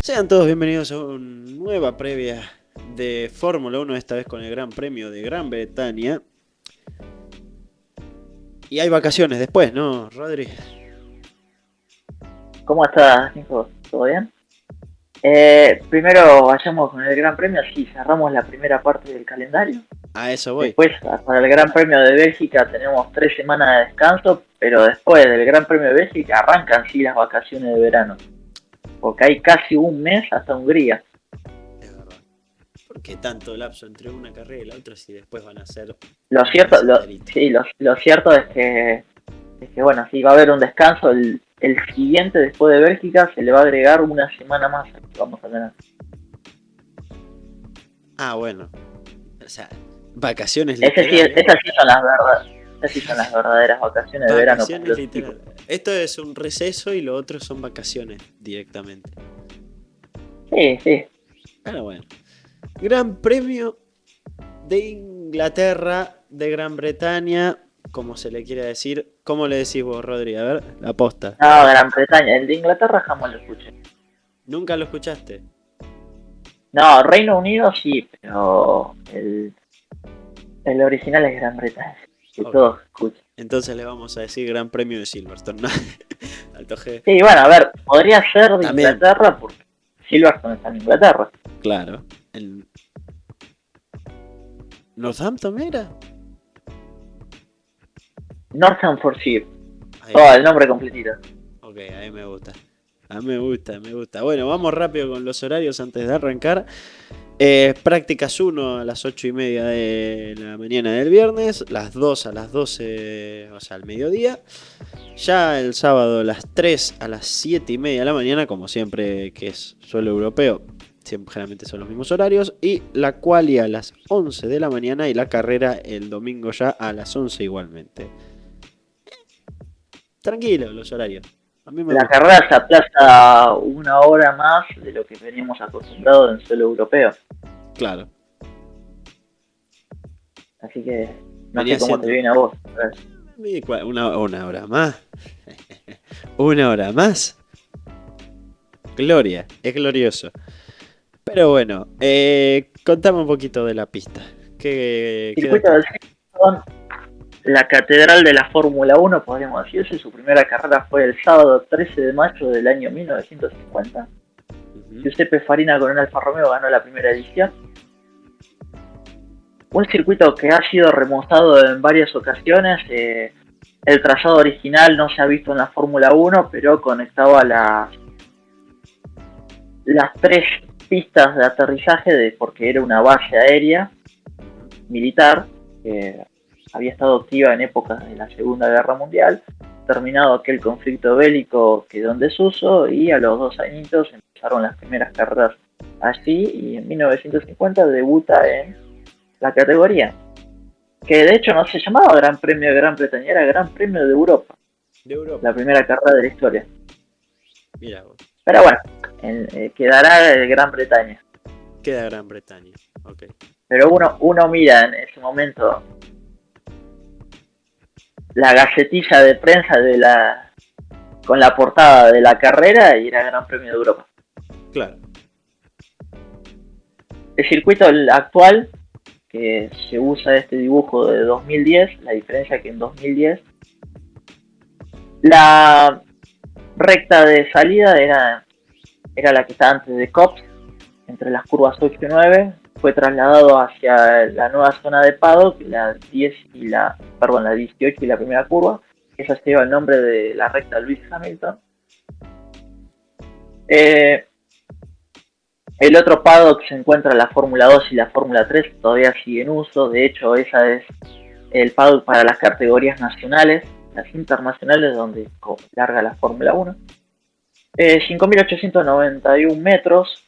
Sean todos bienvenidos a una nueva previa de Fórmula 1, esta vez con el Gran Premio de Gran Bretaña. Y hay vacaciones después, ¿no, Rodri? ¿Cómo estás, Nico? ¿Todo bien? Primero vayamos con el Gran Premio, así cerramos la primera parte del calendario. A eso voy. Después, para el Gran Premio de Bélgica tenemos 3 semanas de descanso, pero después del Gran Premio de Bélgica arrancan sí las vacaciones de verano. Porque hay casi un mes hasta Hungría. Es verdad. ¿Por qué tanto lapso entre una carrera y la otra si después van a ser Lo un cierto, mes enterito? sí, lo cierto es que bueno, sí va a haber un descanso. El siguiente después de Bélgica se le va a agregar una semana más que vamos a tener. Ah, bueno. O sea, vacaciones Ese sí, literales. esas sí son las verdades. Esas sí son las verdaderas vacaciones de verano para Vacaciones los equipos. literales. Esto es un receso y lo otro son vacaciones directamente. Sí, sí. Pero bueno. Gran Premio de Inglaterra, de Gran Bretaña, como se le quiera decir. ¿Cómo le decís vos, Rodri? A ver, la posta. No, Gran Bretaña. El de Inglaterra jamás lo escuché. ¿Nunca lo escuchaste? No, Reino Unido sí, pero el original es Gran Bretaña. Que Ok. todos escuchan. Entonces le vamos a decir Gran Premio de Silverstone, ¿no? Alto G. Sí, bueno, a ver, podría ser de También, Inglaterra porque Silverstone está en Inglaterra. claro. ¿En Northampton era? Northamptonshire. Ahí Oh, va. el nombre completito. Ok, ahí me gusta. A mí me gusta, me gusta. Bueno, vamos rápido con los horarios antes de arrancar. Prácticas 1 a las 8:30 de la mañana del viernes, las 2 a las 12, o sea, al mediodía. Ya el sábado las 3 a las 7:30 de la mañana, como siempre que es suelo europeo, siempre, generalmente son los mismos horarios. Y la quali a las 11 de la mañana y la carrera el domingo ya a las 11 igualmente. Tranquilo los horarios, a mí me La gusta. carrera se aplaza una hora más de lo que veníamos acostumbrados en suelo europeo. Claro, Así que no venía sé cómo te siendo viene a vos. una hora más. Una hora más. Gloria, es glorioso. Pero bueno, contame un poquito de la pista. ¿Qué Circuito del detalle? Silverstone, la catedral de la Fórmula 1, podríamos decirse. Su primera carrera fue el sábado 13 de mayo del año 1950. Ujú. Giuseppe Farina con un Alfa Romeo ganó la primera edición. Un circuito que ha sido remozado en varias ocasiones. El trazado original no se ha visto en la Fórmula 1, pero conectaba las tres pistas de aterrizaje porque era una base aérea militar que había estado activa en épocas de la Segunda Guerra Mundial. Terminado aquel conflicto bélico quedó en desuso y a los 2 añitos empezaron las primeras carreras allí y en 1950 debuta en la categoría, que de hecho no se llamaba Gran Premio de Gran Bretaña, era Gran Premio de Europa, De Europa. la primera carrera de la historia. Mira vos. Pero bueno, quedará el Gran Bretaña. Queda Gran Bretaña. Ok. Pero uno mira en ese momento la gacetilla de prensa con la portada de la carrera y era Gran Premio de Europa. Claro. El circuito actual, que se usa este dibujo de 2010, la diferencia es que en 2010 la recta de salida era la que está antes de Cops, entre las curvas 8 y 9, fue trasladado hacia la nueva zona de paddock, la 10 y la 18 y la primera curva. Esa se lleva el nombre de la recta Lewis Hamilton. El otro paddock se encuentra la Fórmula 2 y la Fórmula 3, todavía sigue en uso. De hecho, esa es el paddock para las categorías nacionales. Las internacionales donde larga la Fórmula 1. 5.891 metros,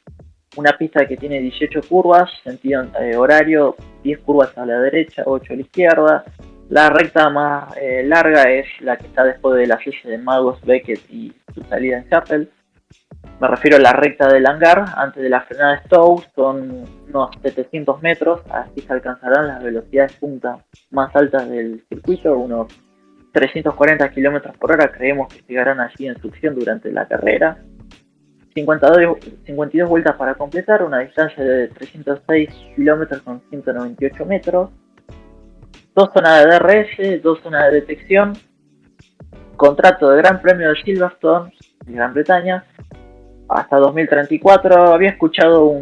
una pista que tiene 18 curvas, sentido horario, 10 curvas a la derecha, 8 a la izquierda. La recta más larga es la que está después de la S de Magos, Beckett y su salida en Chapel. Me refiero a la recta del hangar, antes de la frenada de Stokes, son unos 700 metros, así se alcanzarán las velocidades punta más altas del circuito, unos 340 km por hora, creemos que llegarán allí en succión durante la carrera. 52 vueltas para completar, una distancia de 306 kilómetros con 198 metros, 2 zonas de DRS, 2 zonas de detección, contrato de Gran Premio de Silverstone, de Gran Bretaña, hasta 2034. Había escuchado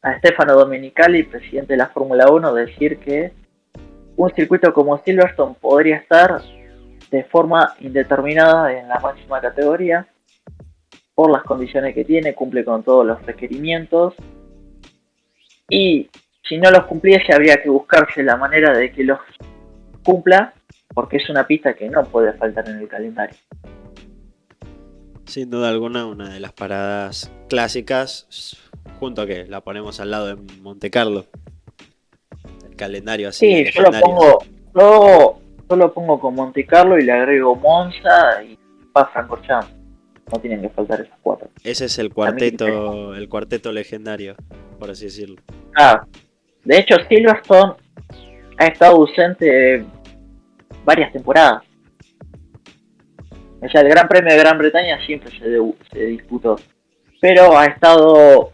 a Stefano Domenicali, presidente de la Fórmula 1, decir que un circuito como Silverstone podría estar de forma indeterminada en la máxima categoría por las condiciones que tiene, cumple con todos los requerimientos y si no los cumpliese habría que buscarse la manera de que los cumpla, porque es una pista que no puede faltar en el calendario. Sin duda alguna, una de las paradas clásicas, junto a que la ponemos al lado de Monte Carlo. El calendario así Sí, legendario. yo lo pongo con Monte Carlo y le agrego Monza y Spa-Francorchamps. No tienen que faltar esas 4. Ese es el cuarteto legendario, por así decirlo. De hecho, Silverstone ha estado ausente varias temporadas. O sea, el Gran Premio de Gran Bretaña siempre se disputó, pero ha estado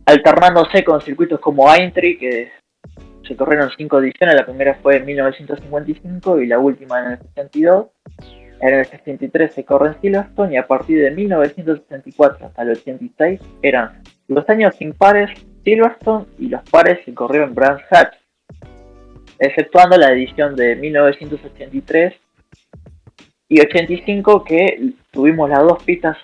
alternándose con circuitos como Aintree, que se corrieron 5 ediciones. La primera fue en 1955 y la última en el 62. En el 63 se corre en Silverstone y a partir de 1964 hasta el 86 eran los años impares Silverstone y los pares se corrieron en Brands Hatch, exceptuando la edición de 1983 y 85 que tuvimos las dos pistas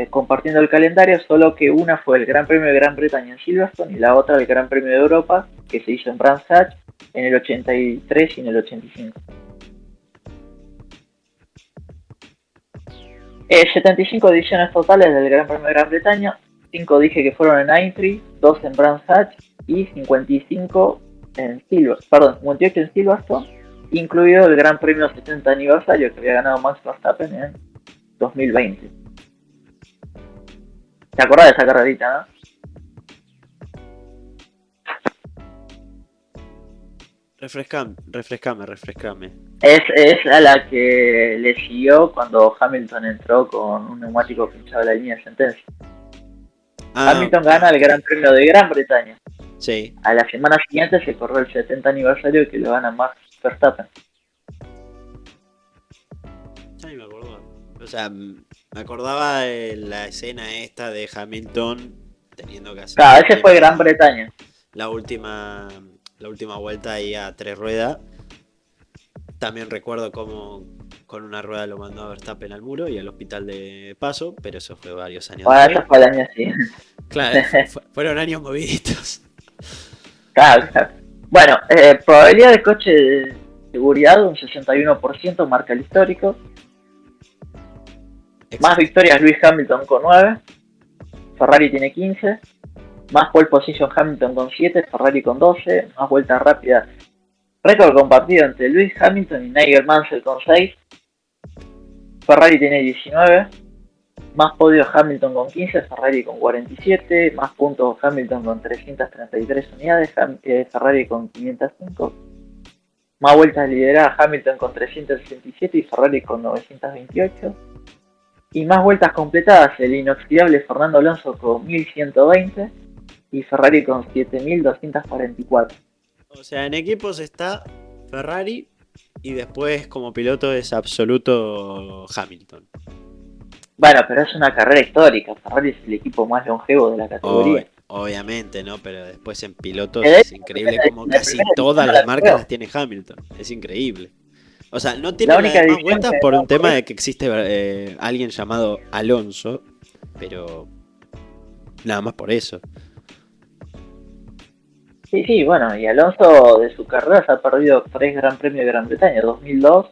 compartiendo el calendario, solo que una fue el Gran Premio de Gran Bretaña en Silverstone y la otra el Gran Premio de Europa que se hizo en Brands Hatch en el 83 y en el 85. 75 ediciones totales del Gran Premio de Gran Bretaña, 5 dije que fueron en Aintree, 2 en Brands Hatch y 55 en 58 en Silverstone, incluido el Gran Premio 70 aniversario que había ganado Max Verstappen en 2020. ¿Te acordás de esa carrerita, no? Refrescame. Es a la que le siguió cuando Hamilton entró con un neumático pinchado en la línea de sentencia. Hamilton gana el Gran Premio de Gran Bretaña. Sí. A la semana siguiente se corrió el 70 aniversario que lo gana Max Verstappen. Ay, me acordaba. O sea, me acordaba de la escena esta de Hamilton teniendo que hacer. Claro, ese fue Gran Bretaña. La última vuelta ahí a 3 ruedas. También recuerdo cómo con una rueda lo mandó a Verstappen al muro y al hospital de paso, pero eso fue varios años después. Eso fue el año siguiente. Claro, fueron años moviditos. Claro. Bueno, probabilidad de coche de seguridad un 61%, marca el histórico. Exacto. Más victorias Lewis Hamilton con 9, Ferrari tiene 15, más pole position Hamilton con 7, Ferrari con 12, más vueltas rápidas. Récord compartido entre Lewis Hamilton y Nigel Mansell con 6, Ferrari tiene 19, más podios Hamilton con 15, Ferrari con 47, más puntos Hamilton con 333 unidades, Ferrari con 505, más vueltas lideradas Hamilton con 367 y Ferrari con 928, y más vueltas completadas el inoxidable Fernando Alonso con 1120 y Ferrari con 7244. O sea, en equipos está Ferrari y después como piloto es absoluto Hamilton. Bueno, pero es una carrera histórica. Ferrari es el equipo más longevo de la categoría. Obviamente, ¿no? Pero después en pilotos es increíble como casi todas las marcas las tiene Hamilton. Es increíble. O sea, no tiene las más vueltas por un tema de que existe alguien llamado Alonso, pero nada más por eso. Sí, bueno, y Alonso de su carrera se ha perdido 3 Gran Premios de Gran Bretaña. 2002,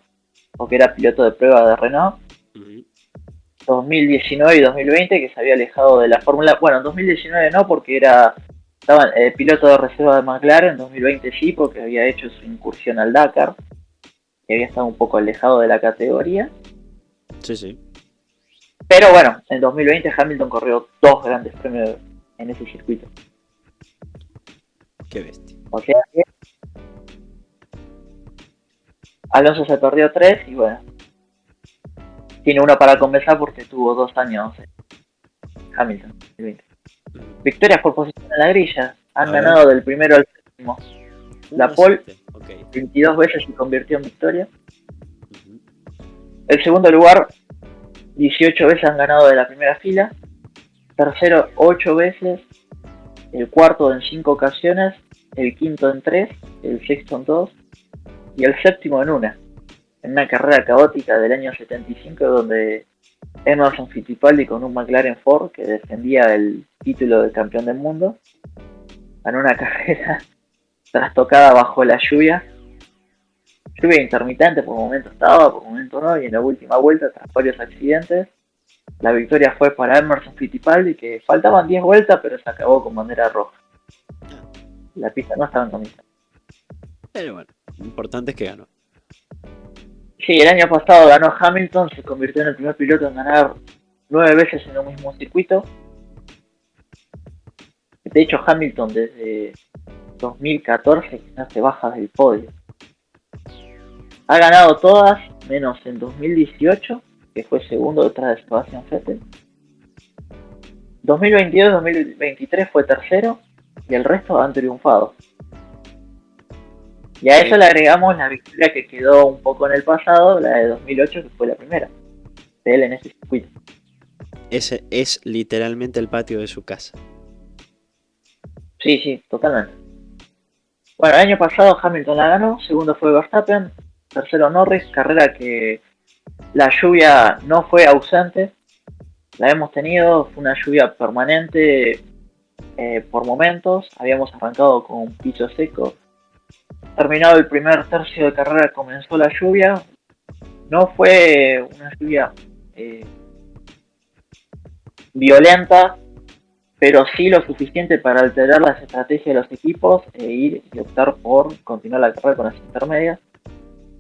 porque era piloto de prueba de Renault. 2019 y 2020, que se había alejado de la Fórmula. Bueno, en 2019 no, porque estaba piloto de reserva de McLaren. En 2020 sí, porque había hecho su incursión al Dakar, que había estado un poco alejado de la categoría. Sí. Pero bueno, en 2020 Hamilton corrió 2 grandes premios en ese circuito. Qué bestia. O sea que Alonso se perdió 3 y bueno, tiene una para compensar porque tuvo 2 años Hamilton. 2020. Victorias por posición en la grilla. Han ganado del primero al séptimo. La pole, 22 veces se convirtió en victoria. El segundo lugar, 18 veces han ganado de la primera fila. Tercero, 8 veces. El cuarto en 5 ocasiones. El quinto en 3. El sexto en 2. Y el séptimo en una. En una carrera caótica del año 75 donde Emerson Fittipaldi con un McLaren Ford que defendía el título de campeón del mundo ganó una carrera trastocada bajo la lluvia intermitente, por momento estaba, por momento no, y en la última vuelta, tras varios accidentes, la victoria fue para Emerson Fittipaldi, que faltaban 10 vueltas pero se acabó con bandera roja. La pista no estaba en condición. Pero bueno, lo importante es que ganó. Sí, el año pasado ganó Hamilton, se convirtió en el primer piloto en ganar 9 veces en un mismo circuito. De hecho, Hamilton desde 2014 no se baja del podio. Ha ganado todas, menos en 2018, que fue segundo detrás de Sebastian Vettel. 2022-2023 fue tercero y el resto han triunfado. Y a eso le agregamos la victoria que quedó un poco en el pasado, la de 2008, que fue la primera de él en ese circuito. Ese es literalmente el patio de su casa. Sí, totalmente. Bueno, el año pasado Hamilton la ganó, segundo fue Verstappen, tercero Norris, carrera que la lluvia no fue ausente, la hemos tenido, fue una lluvia permanente por momentos, habíamos arrancado con un piso seco. Terminado el primer tercio de carrera comenzó la lluvia. No fue una lluvia violenta, pero sí lo suficiente para alterar las estrategias de los equipos e ir y optar por continuar la carrera con las intermedias.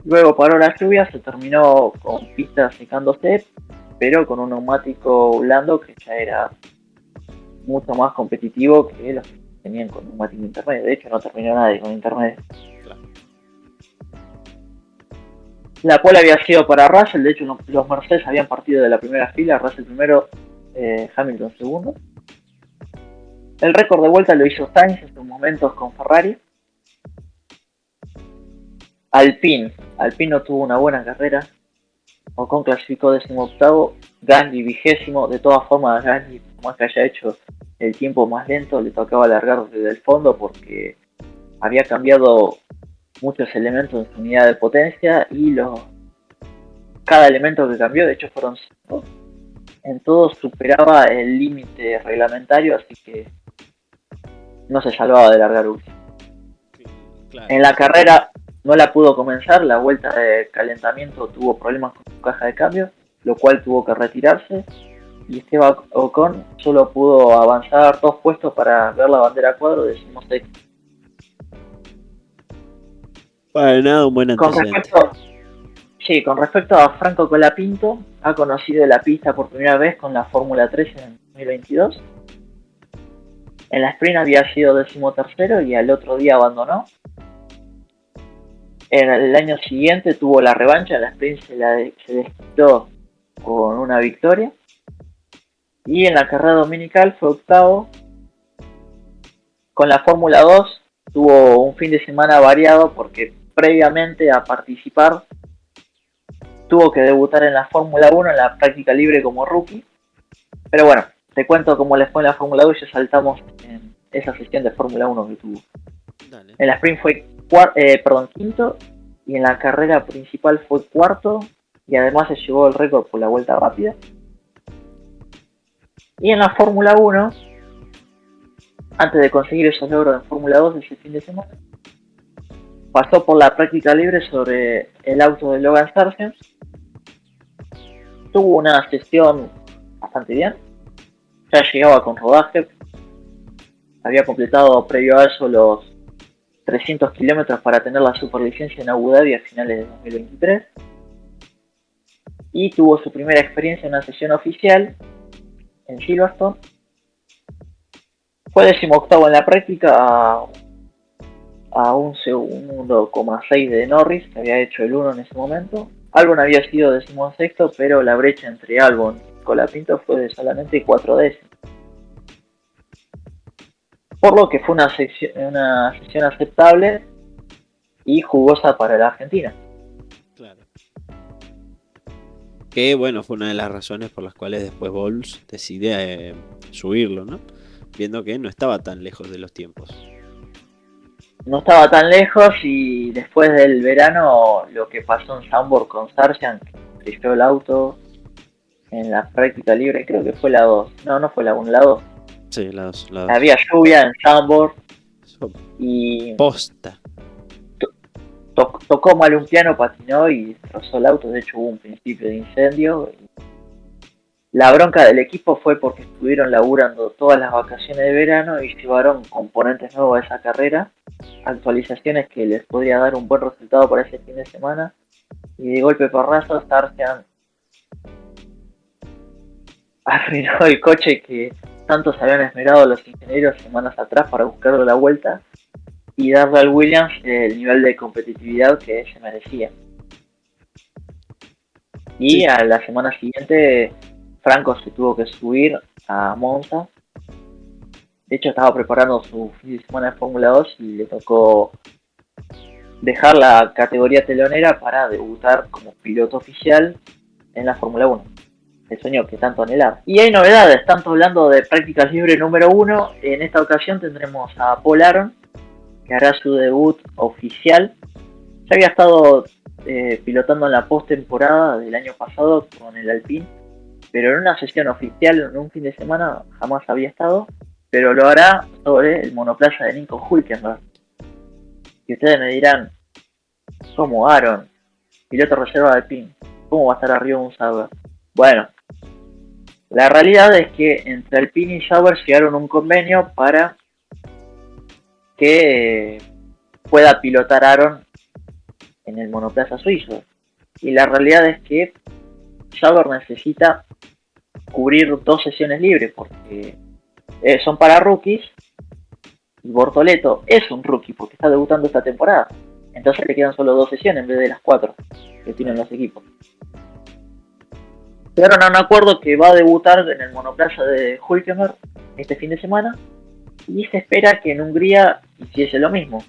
Luego paró la lluvia, se terminó con pistas secándose, pero con un neumático blando que ya era mucho más competitivo que los que tenían con neumático intermedio. De hecho, no terminó nadie con intermedio. La pole había sido para Russell, de hecho los Mercedes habían partido de la primera fila, Russell primero, Hamilton segundo. El récord de vuelta lo hizo Sainz en sus momentos con Ferrari. Alpine no tuvo una buena carrera. Ocon clasificó 18º, Gasly 20º. De todas formas, Gasly, por más que haya hecho el tiempo más lento, le tocaba largar desde el fondo porque había cambiado muchos elementos en su unidad de potencia y cada elemento que cambió, de hecho fueron 5, en todo superaba el límite reglamentario, así que no se salvaba de largar último. Claro. En la carrera no la pudo comenzar, la vuelta de calentamiento tuvo problemas con su caja de cambio, lo cual tuvo que retirarse, y Esteban Ocon solo pudo avanzar 2 puestos para ver la bandera cuadro, decimos sexto. Para nada un buen antecedente. Con respecto a Franco Colapinto, ha conocido la pista por primera vez con la Fórmula 3 en 2022. En la sprint había sido 13º y al otro día abandonó. En el año siguiente tuvo la revancha, en la sprint se desquitó con una victoria. Y en la carrera dominical fue octavo. Con la Fórmula 2 tuvo un fin de semana variado porque previamente a participar tuvo que debutar en la Fórmula 1 en la práctica libre como rookie. Pero bueno, te cuento cómo les fue en la Fórmula 2 y ya saltamos en esa sesión de Fórmula 1 que tuvo. Dale. En la sprint fue quinto y en la carrera principal fue cuarto y además se llevó el récord por la vuelta rápida. Y en la Fórmula 1, antes de conseguir esos logros en Fórmula 2 ese fin de semana, pasó por la práctica libre sobre el auto de Logan Sargent. Tuvo una sesión bastante bien. Ya llegaba con rodaje. Había completado previo a eso los 300 kilómetros para tener la superlicencia en Abu Dhabi a finales de 2023. Y tuvo su primera experiencia en una sesión oficial en Silverstone. Fue 18º en la práctica a un 2,6 de Norris, que había hecho el 1 en ese momento. Albon había sido 16º, pero la brecha entre Albon y Colapinto fue de solamente 4 décimas. Por lo que fue una sesión aceptable y jugosa para la Argentina. Claro. Que bueno, fue una de las razones por las cuales después Bols decide subirlo, ¿no? Viendo que no estaba tan lejos de los tiempos. No estaba tan lejos y después del verano lo que pasó en Zandvoort con Sargent, que trilló el auto en la práctica libre, creo que fue la 2. No fue la 1, la 2. Sí, la 2. Había lluvia en Zandvoort y posta. Tocó mal un piano, patinó y destrozó el auto. De hecho hubo un principio de incendio. La bronca del equipo fue porque estuvieron laburando todas las vacaciones de verano y llevaron componentes nuevos a esa carrera, actualizaciones que les podría dar un buen resultado para ese fin de semana, y de golpe porrazo Sargent arruinó el coche que tanto se habían esmerado los ingenieros semanas atrás para buscarle la vuelta y darle al Williams el nivel de competitividad que se merecía. Y sí, a la semana siguiente Franco se tuvo que subir a Monza. De hecho estaba preparando su fin de semana de Fórmula 2 y le tocó dejar la categoría telonera para debutar como piloto oficial en la Fórmula 1. El sueño que tanto anhelaba. Y hay novedades, tanto hablando de prácticas libres número 1, en esta ocasión tendremos a Paul Aron, que hará su debut oficial. Ya había estado pilotando en la postemporada del año pasado con el Alpine, pero en una sesión oficial, en un fin de semana, jamás había estado, pero lo hará sobre el monoplaza de Nico Hülkenberg. Y ustedes me dirán, ¿cómo Aron, piloto reserva de Alpine, cómo va a estar arriba un Sauber? Bueno, la realidad es que entre Alpine y Sauber llegaron a un convenio para que pueda pilotar Aron en el monoplaza suizo. Y la realidad es que Sauber necesita cubrir 2 sesiones libres porque son para rookies y Bortoleto es un rookie porque está debutando esta temporada. Entonces le quedan solo 2 sesiones en vez de las 4 que tienen los equipos. Llegaron a un acuerdo que va a debutar en el monoplaza de Hülkenberg este fin de semana y se espera que en Hungría hiciese lo mismo.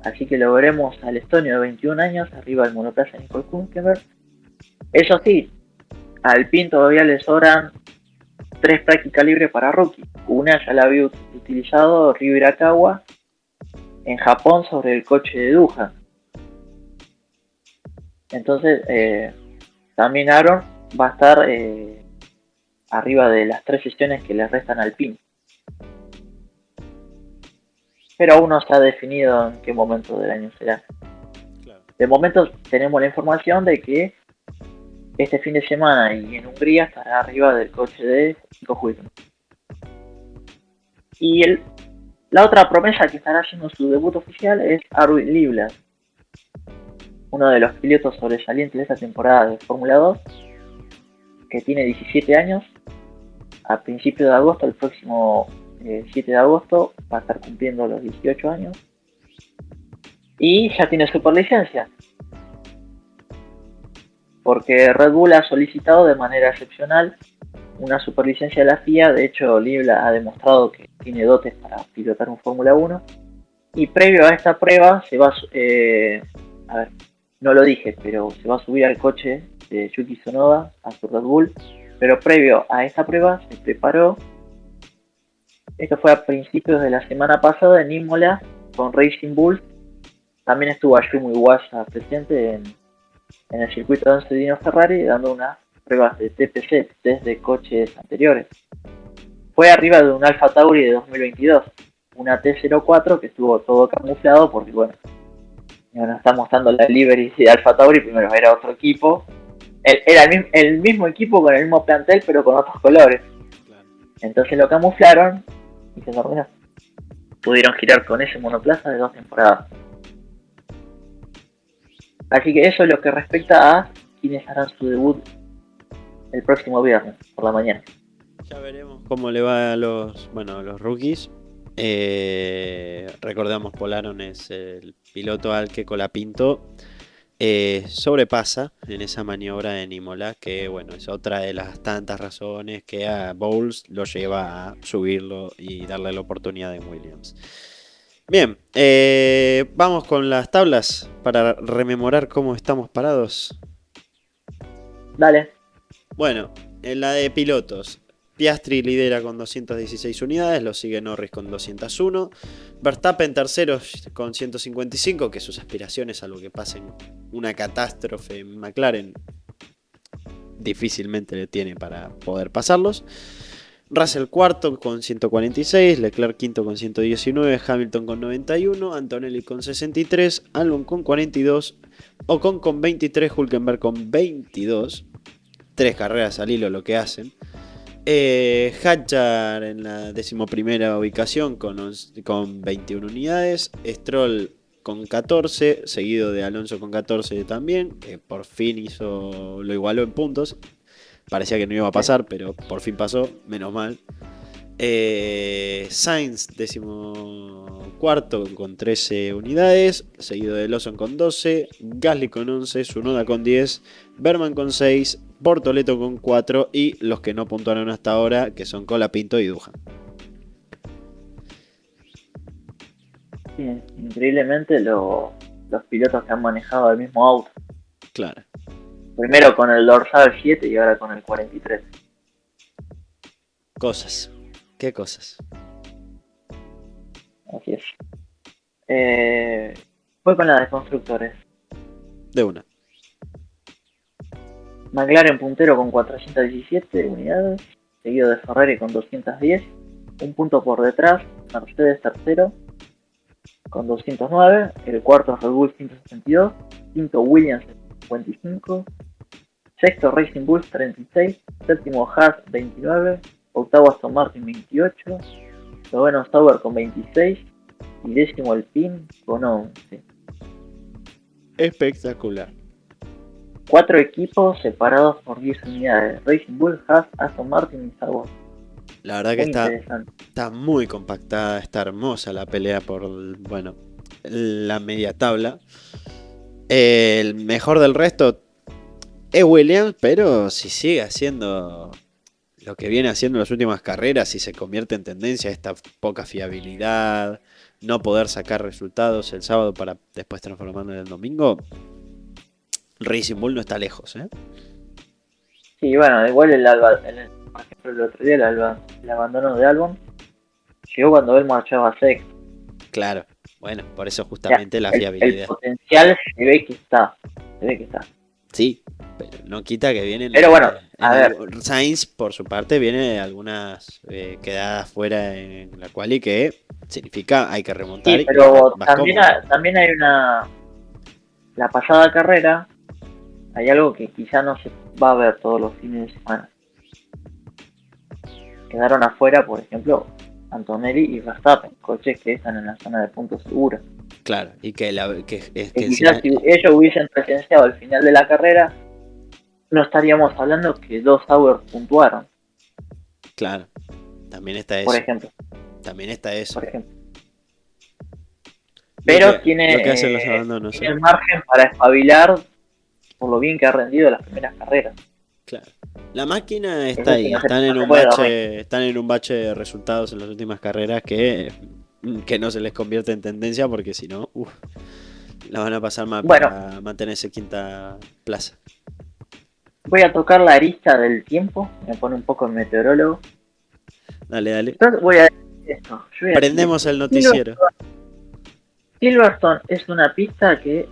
Así que lo veremos al estonio de 21 años arriba del monoplaza de Nico Hülkenberg. Eso sí, al Alpine todavía le sobran 3 prácticas libres para rookie. Una ya la había utilizado Ryo Hirakawa en Japón sobre el coche de Duhan. Entonces, también Aron va a estar arriba de las 3 sesiones que le restan al Alpine. Pero aún no se ha definido en qué momento del año será. Claro. De momento tenemos la información de que este fin de semana y en Hungría estará arriba del coche de Nico Hülkenberg. Y la otra promesa que estará haciendo su debut oficial es Arvid Libler, uno de los pilotos sobresalientes de esta temporada de Fórmula 2, que tiene 17 años. A principios de agosto, el próximo 7 de agosto, va a estar cumpliendo los 18 años. Y ya tiene superlicencia. Porque Red Bull ha solicitado de manera excepcional una superlicencia de la FIA. De hecho, Libla ha demostrado que tiene dotes para pilotar un Fórmula 1. Y previo a esta prueba se va a ver, no lo dije, pero se va a subir al coche de Yuki Tsunoda a su Red Bull. Pero previo a esta prueba se preparó. Esto fue a principios de la semana pasada en Imola con Racing Bull. También estuvo Ayumu Iwasa presente en el circuito de Ansedino Ferrari dando unas pruebas de TPC desde coches anteriores. Fue arriba de un Alfa Tauri de 2022, una T04 que estuvo todo camuflado porque bueno, nos está mostrando la livery de Alfa Tauri, primero era otro equipo, era el mismo equipo con el mismo plantel pero con otros colores. Entonces lo camuflaron y se terminó. Pudieron girar con ese monoplaza de 2 temporadas. Así que eso es lo que respecta a quienes harán su debut el próximo viernes por la mañana. Ya veremos cómo le va a los rookies. Recordamos, Paul Aron es el piloto al que Colapinto sobrepasa en esa maniobra en Imola, que bueno, es otra de las tantas razones que a Bowles lo lleva a subirlo y darle la oportunidad en Williams. Bien, vamos con las tablas para rememorar cómo estamos parados. Dale. Bueno, en la de pilotos, Piastri lidera con 216 unidades, lo sigue Norris con 201. Verstappen tercero con 155, que sus aspiraciones, salvo que pasen una catástrofe en McLaren, difícilmente le tiene para poder pasarlos. Russell cuarto con 146, Leclerc quinto con 119, Hamilton con 91, Antonelli con 63, Albon con 42, Ocon con 23, Hülkenberg con 22. 3 carreras al hilo lo que hacen. Hadjar en la 11ª ubicación con 21 unidades. Stroll con 14, seguido de Alonso con 14 también, que por fin lo igualó en puntos. Parecía que no iba a pasar, pero por fin pasó, menos mal. Sainz 14º con 13 unidades, seguido de Lawson con 12, Gasly con 11, Tsunoda con 10, Berman con 6, Bortoleto con 4 y los que no puntuaron hasta ahora, que son Colapinto y Duhan. Sí, increíblemente los pilotos que han manejado el mismo auto. Claro. Primero con el dorsal 7 y ahora con el 43. Cosas. ¿Qué cosas? Así es. Voy con la de constructores. De una. McLaren puntero con 417 unidades, seguido de Ferrari con 210, un punto por detrás, Mercedes tercero con 209, el cuarto Red Bull 162, quinto Williams 55, sexto Racing Bulls 36, séptimo Haas 29, octavo Aston Martin 28, noveno Sauber con 26 y décimo Alpine con 11. Espectacular. 4 equipos separados por 10 unidades, Racing Bull, Haas, Aston Martin y Sauber. La verdad que Muy está muy compactada, está hermosa la pelea por, bueno, la media tabla. El mejor del resto es Williams, pero si sigue haciendo lo que viene haciendo en las últimas carreras y se convierte en tendencia, esta poca fiabilidad, no poder sacar resultados el sábado para después transformarlo en el domingo, Racing Bull no está lejos, ¿eh? Sí, bueno, igual por ejemplo, el otro día el abandono de Albon llegó cuando él marchaba sexto. Claro, bueno, por eso justamente la El fiabilidad. potencial se ve que está. Sí, pero no quita que viene Pero bueno, a ver. Sainz, por su parte, viene de algunas quedadas fuera en la quali que significa hay que remontar. Sí, pero también hay una... La pasada carrera hay algo que quizá no se va a ver todos los fines de semana. Quedaron afuera, por ejemplo, Antonelli y Verstappen, coches que están en la zona de puntos seguros. Claro, y que quizás si ellos hubiesen presenciado el final de la carrera, no estaríamos hablando que 2 Sauber puntuaron. Claro, también está eso. Por ejemplo. También está eso. Por ejemplo. Pero tiene el margen para espabilar por lo bien que ha rendido las primeras carreras. Claro. La máquina está ahí, están en un bache de resultados en las últimas carreras que no se les convierte en tendencia porque si no, la van a pasar mal para mantenerse quinta plaza. Voy a tocar la arista del tiempo, me pone un poco el meteorólogo. Dale. Entonces voy a decir esto. Prendemos el noticiero. Silverstone es una pista que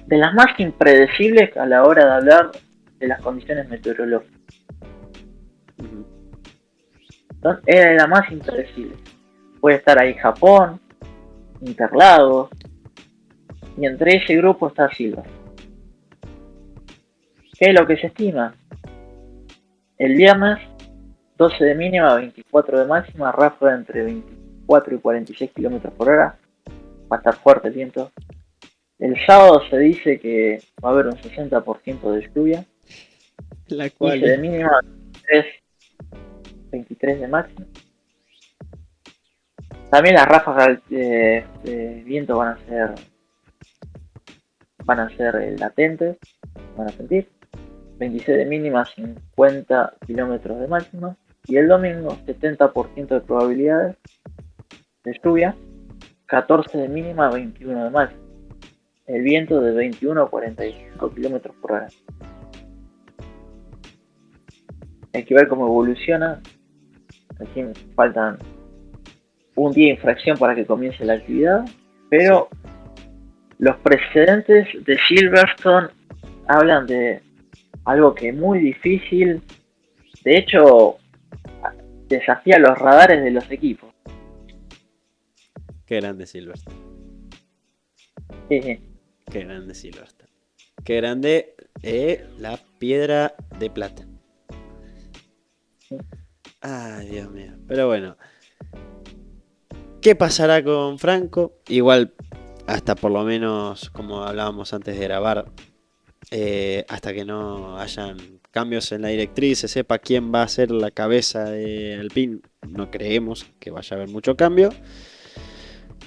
de las más impredecibles a la hora de hablar de las condiciones meteorológicas. Entonces, es de la más impredecible. Puede estar ahí Japón, Interlagos, y entre ese grupo está Silverstone. ¿Qué es lo que se estima? El viernes 12 de mínima, 24 de máxima, ráfaga entre 24 y 46 km por hora. Va a estar fuerte el viento. El sábado se dice que va a haber un 60% de lluvia. La cual 15 de mínima, 23 de máxima. También las ráfagas de viento van a ser van a ser latentes, van a sentir. 26 de mínima, 50 kilómetros de máxima. Y el domingo, 70% de probabilidades de lluvia, 14 de mínima, 21 de máxima. El viento de 21 a 45 kilómetros por hora. Hay que ver cómo evoluciona. Aquí faltan un día de infracción para que comience la actividad, pero los precedentes de Silverstone hablan de algo que es muy difícil. De hecho, desafía los radares de los equipos. Qué grande Silverstone. Sí. Qué grande Silverstone. Qué grande la piedra de plata. Ay, Dios mío. Pero bueno. ¿Qué pasará con Franco? Igual, hasta por lo menos, como hablábamos antes de grabar, hasta que no hayan cambios en la directriz, se sepa quién va a ser la cabeza de Alpine, no creemos que vaya a haber mucho cambio.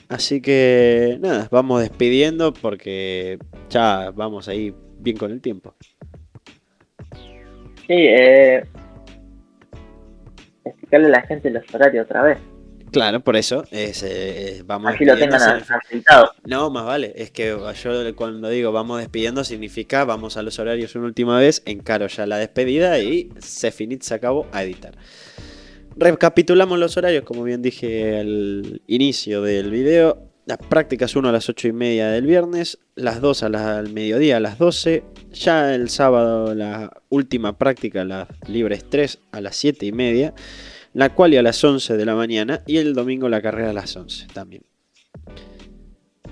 Así que nada, vamos despidiendo porque ya vamos ahí bien con el tiempo. Sí, explicarle a la gente los horarios otra vez. Claro, por eso vamos así lo despidiendo. tengan aceitado. No, más vale, es que yo cuando digo vamos despidiendo significa vamos a los horarios una última vez, encaro ya la despedida y se finit, se acabó a editar. Recapitulamos los horarios, como bien dije al inicio del video. Las prácticas 1 a las 8:30 del viernes, las 2 al mediodía a las 12. Ya el sábado la última práctica, las libres 3 a las 7:30. La quali a las 11 de la mañana y el domingo la carrera a las 11 también.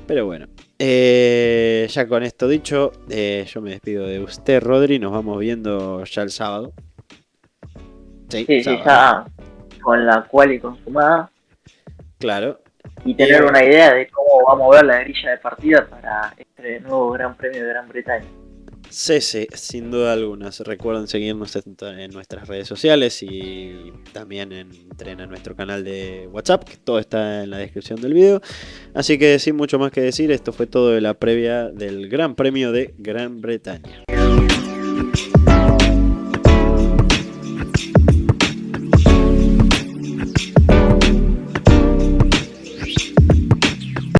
Pero bueno, ya con esto dicho, yo me despido de usted, Rodri. Nos vamos viendo ya el sábado. Sí, sábado. Ya con la quali consumada. Claro. Y tener una idea de cómo va a mover la grilla de partida para este nuevo Gran Premio de Gran Bretaña. Sí, sin duda alguna. Recuerden seguirnos en nuestras redes sociales y también entren a nuestro canal de WhatsApp, que todo está en la descripción del video. Así que sin mucho más que decir, esto fue todo de la previa del Gran Premio de Gran Bretaña.